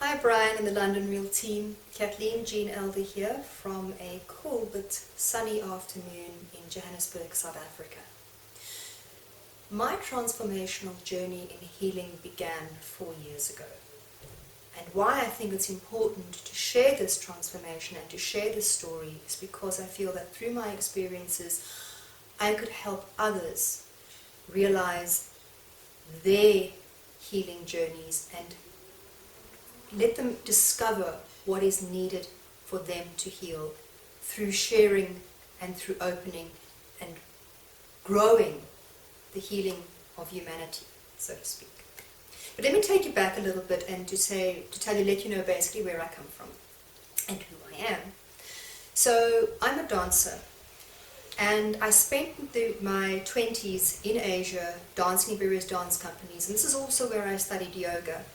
Hi Brian and the London Real team, Kathleen, Jean Elder here from a cool but sunny afternoon in Johannesburg, South Africa. My transformational journey in healing began 4 years ago. And why I think it's important to share this transformation and to share this story is because I feel that through my experiences I could help others realize their healing journeys and let them discover what is needed for them to heal through sharing and through opening and growing the healing of humanity, so to speak. But let me take you back a little bit and let you know basically where I come from and who I am. So I'm a dancer, and I spent my 20s in Asia dancing in various dance companies, and this is also where I studied yoga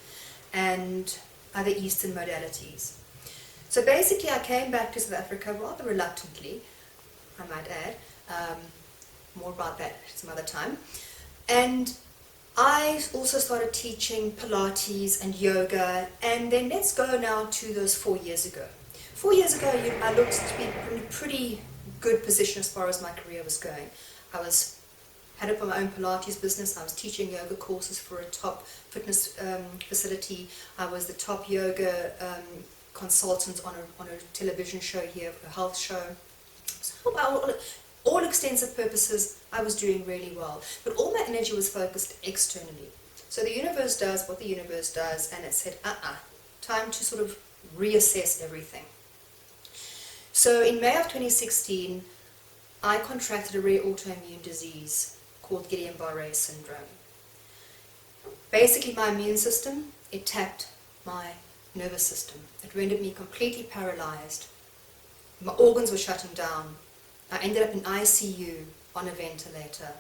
and other Eastern modalities. So basically I came back to South Africa rather reluctantly, I might add, more about that some other time, and I also started teaching Pilates and yoga, and then let's go now to those 4 years ago. 4 years ago I looked to be in a pretty good position as far as my career was going. I had up my own Pilates business. I was teaching yoga courses for a top fitness facility. I was the top yoga consultant on a television show here, a health show. So by all extensive purposes, I was doing really well. But all my energy was focused externally. So the universe does what the universe does, and it said, time to sort of reassess everything. So in May of 2016, I contracted a rare autoimmune disease called Gillian-Barre syndrome. Basically, my immune system, it tapped my nervous system. It rendered me completely paralyzed. My organs were shutting down. I ended up in ICU on a ventilator.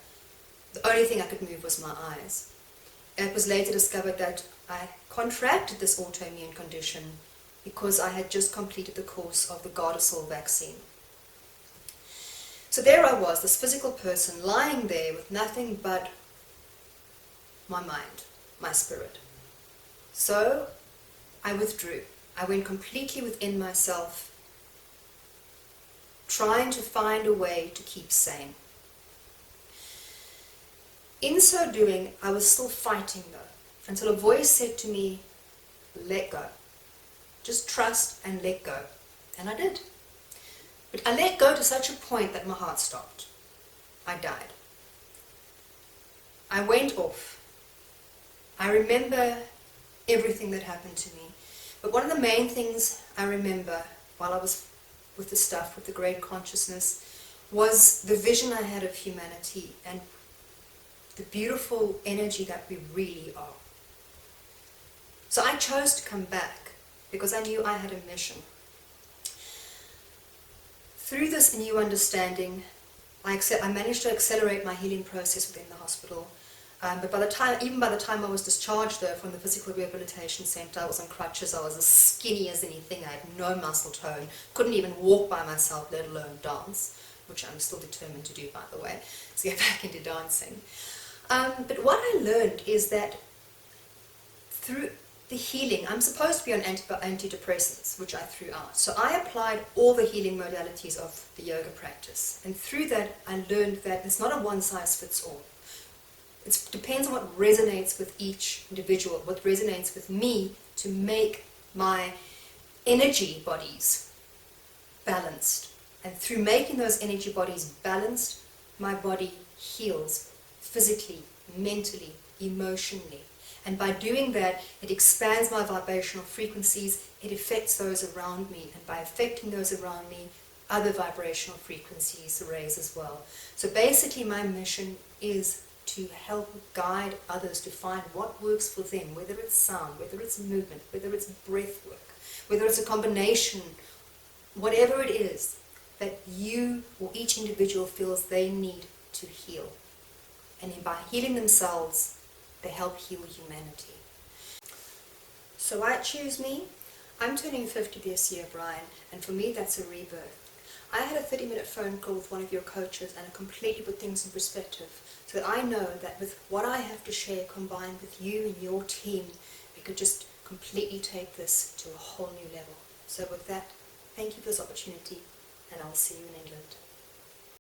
The only thing I could move was my eyes. It was later discovered that I contracted this autoimmune condition because I had just completed the course of the Gardasil vaccine. So there I was, this physical person lying there with nothing but my mind, my spirit. So I withdrew. I went completely within myself, trying to find a way to keep sane. In so doing, I was still fighting though, until a voice said to me, let go. Just trust and let go. And I did. But I let go to such a point that my heart stopped. I died. I went off. I remember everything that happened to me. But one of the main things I remember while I was with the stuff, with the great consciousness, was the vision I had of humanity and the beautiful energy that we really are. So I chose to come back because I knew I had a mission. Through this new understanding, I managed to accelerate my healing process within the hospital. But even by the time I was discharged though from the physical rehabilitation center, I was on crutches. I was as skinny as anything. I had no muscle tone. Couldn't even walk by myself, let alone dance, which I'm still determined to do, by the way, to get back into dancing. But what I learned is that through the healing, I'm supposed to be on antidepressants, which I threw out. So I applied all the healing modalities of the yoga practice. And through that, I learned that it's not a one-size-fits-all. It depends on what resonates with each individual, what resonates with me to make my energy bodies balanced. And through making those energy bodies balanced, my body heals physically, mentally, emotionally. And by doing that, it expands my vibrational frequencies, it affects those around me, and by affecting those around me, other vibrational frequencies raise as well. So basically my mission is to help guide others to find what works for them, whether it's sound, whether it's movement, whether it's breath work, whether it's a combination, whatever it is that you or each individual feels they need to heal. And by healing themselves, they help heal humanity. So I choose me. I'm turning 50 this year, Brian, and for me that's a rebirth. I had a 30-minute phone call with one of your coaches and it completely put things in perspective, so that I know that with what I have to share combined with you and your team, we could just completely take this to a whole new level. So with that, thank you for this opportunity, and I'll see you in England.